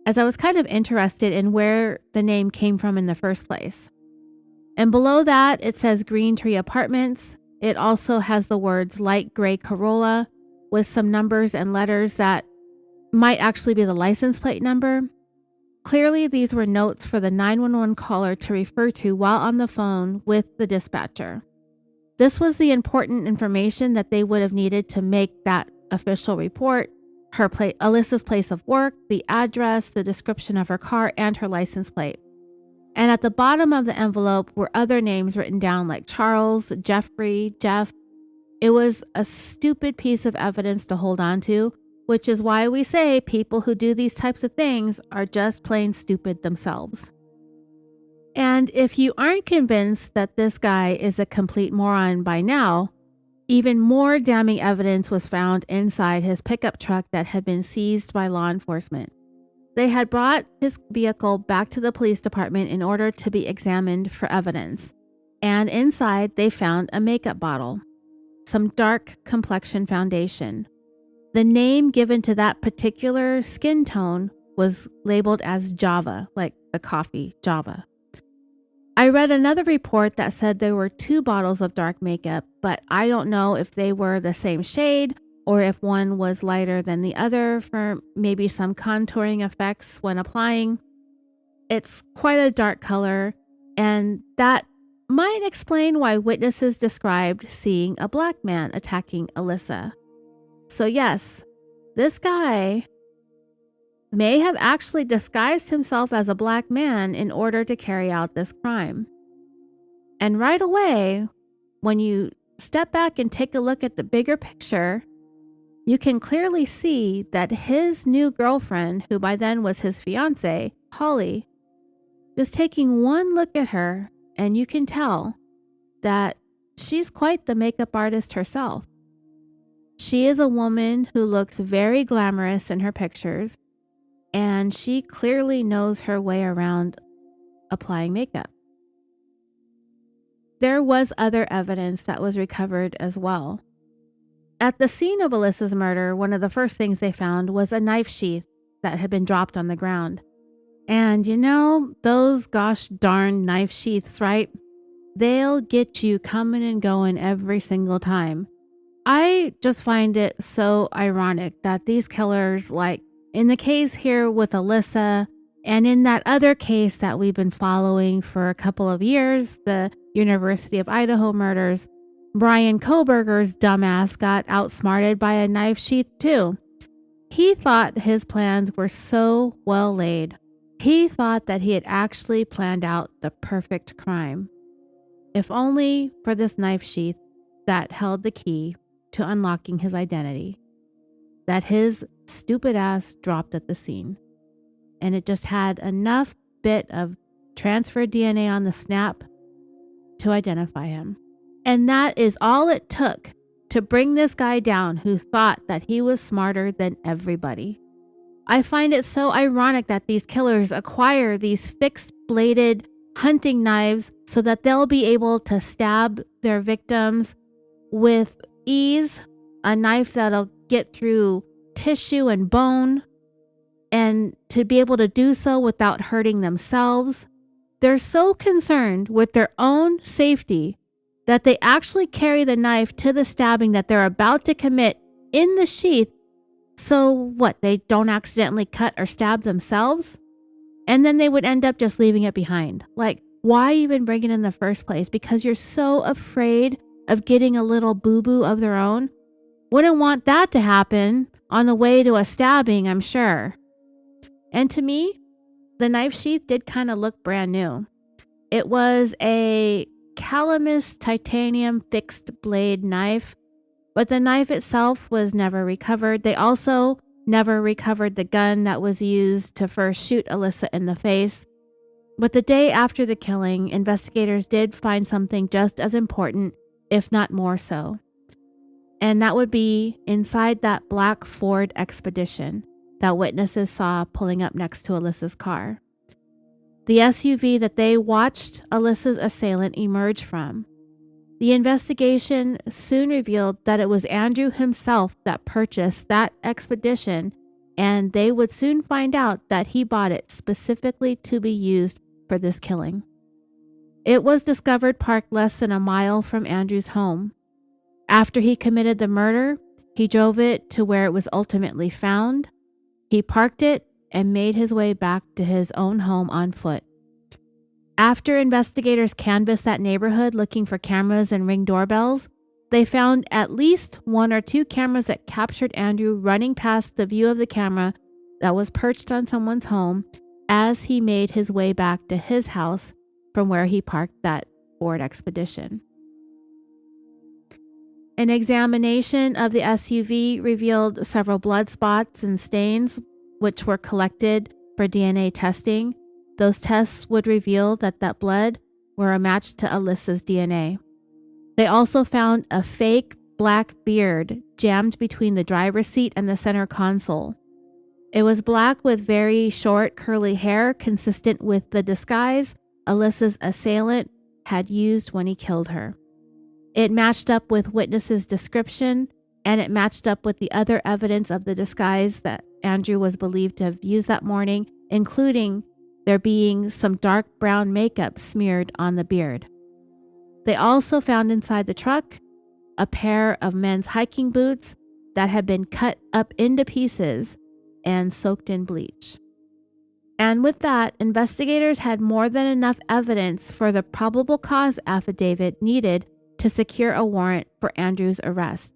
as I was kind of interested in where the name came from in the first place. And below that, it says Green Tree Apartments. It also has the words light gray Corolla with some numbers and letters that might actually be the license plate number. Clearly, these were notes for the 911 caller to refer to while on the phone with the dispatcher. This was the important information that they would have needed to make that official report: Alyssa's place of work, the address, the description of her car, and her license plate. And at the bottom of the envelope were other names written down like Charles, Jeffrey, Jeff. It was a stupid piece of evidence to hold on to, which is why we say people who do these types of things are just plain stupid themselves. And if you aren't convinced that this guy is a complete moron by now, even more damning evidence was found inside his pickup truck that had been seized by law enforcement. They had brought his vehicle back to the police department in order to be examined for evidence. And inside, they found a makeup bottle, some dark complexion foundation. The name given to that particular skin tone was labeled as Java, like the coffee Java. I read another report that said there were 2 bottles of dark makeup, but I don't know if they were the same shade or if one was lighter than the other for maybe some contouring effects when applying. It's quite a dark color, and that might explain why witnesses described seeing a black man attacking Alyssa. So yes, this guy may have actually disguised himself as a black man in order to carry out this crime. And right away, when you step back and take a look at the bigger picture, you can clearly see that his new girlfriend, who by then was his fiancée, Holly, just taking one look at her, and you can tell that she's quite the makeup artist herself. She is a woman who looks very glamorous in her pictures, and she clearly knows her way around applying makeup. There was other evidence that was recovered as well. At the scene of Alyssa's murder, one of the first things they found was a knife sheath that had been dropped on the ground. And you know, those gosh darn knife sheaths, right? They'll get you coming and going every single time. I just find it so ironic that these killers, like in the case here with Alyssa, and in that other case that we've been following for a couple of years, the University of Idaho murders, Brian Kohberger's dumbass got outsmarted by a knife sheath too. He thought his plans were so well laid. He thought that he had actually planned out the perfect crime. If only for this knife sheath that held the key to unlocking his identity, that his stupid ass dropped at the scene. And it just had enough bit of transferred DNA on the snap to identify him. And that is all it took to bring this guy down who thought that he was smarter than everybody. I find it so ironic that these killers acquire these fixed-bladed hunting knives so that they'll be able to stab their victims with ease, a knife that'll get through tissue and bone, and to be able to do so without hurting themselves. They're so concerned with their own safety that they actually carry the knife to the stabbing that they're about to commit in the sheath. So what, they don't accidentally cut or stab themselves? And then they would end up just leaving it behind. Like, why even bring it in the first place? Because you're so afraid of getting a little boo-boo of their own. Wouldn't want that to happen on the way to a stabbing, I'm sure. And to me, the knife sheath did kind of look brand new. It was a Calamus titanium fixed blade knife, but the knife itself was never recovered. They also never recovered the gun that was used to first shoot Alyssa in the face. But the day after the killing, investigators did find something just as important, if not more so. And that would be inside that black Ford Expedition that witnesses saw pulling up next to Alyssa's car. The SUV that they watched Alyssa's assailant emerge from. The investigation soon revealed that it was Andrew himself that purchased that Expedition, and they would soon find out that he bought it specifically to be used for this killing. It was discovered parked less than a mile from Andrew's home. After he committed the murder, he drove it to where it was ultimately found. He parked it and made his way back to his own home on foot. After investigators canvassed that neighborhood looking for cameras and Ring doorbells, they found at least 1 or 2 cameras that captured Andrew running past the view of the camera that was perched on someone's home as he made his way back to his house from where he parked that Ford Expedition. An examination of the SUV revealed several blood spots and stains, which were collected for DNA testing. Those tests would reveal that blood were a match to Alyssa's DNA. They also found a fake black beard jammed between the driver's seat and the center console. It was black with very short curly hair, consistent with the disguise Alyssa's assailant had used when he killed her. It matched up with witnesses' description, and it matched up with the other evidence of the disguise that Andrew was believed to have used that morning, including there being some dark brown makeup smeared on the beard. They also found inside the truck a pair of men's hiking boots that had been cut up into pieces and soaked in bleach. And with that, investigators had more than enough evidence for the probable cause affidavit needed to secure a warrant for Andrew's arrest.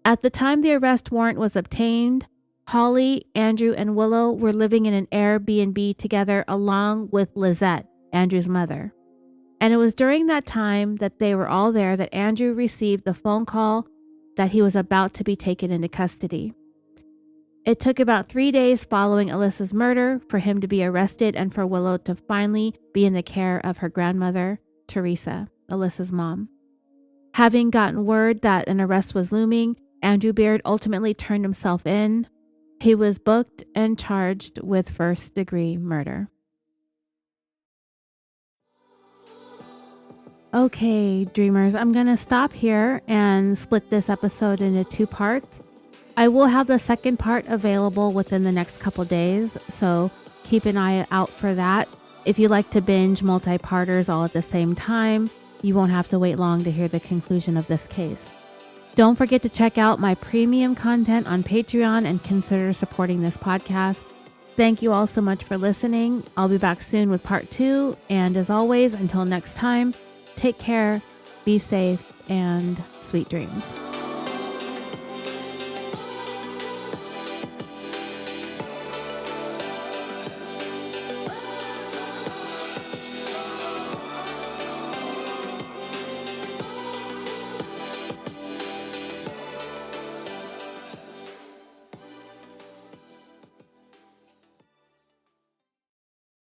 At the time the arrest warrant was obtained, Holly, Andrew, and Willow were living in an Airbnb together along with Lizette, Andrew's mother. And it was during that time that they were all there that Andrew received the phone call that he was about to be taken into custody. It took about 3 days following Alyssa's murder for him to be arrested and for Willow to finally be in the care of her grandmother, Teresa, Alyssa's mom. Having gotten word that an arrest was looming, Andrew Beard ultimately turned himself in. He was booked and charged with first-degree murder. Okay, dreamers, I'm going to stop here and split this episode into 2 parts. I will have the second part available within the next couple days, so keep an eye out for that. If you like to binge multi-parters all at the same time, you won't have to wait long to hear the conclusion of this case. Don't forget to check out my premium content on Patreon and consider supporting this podcast. Thank you all so much for listening. I'll be back soon with part 2. And as always, until next time, take care, be safe, and sweet dreams.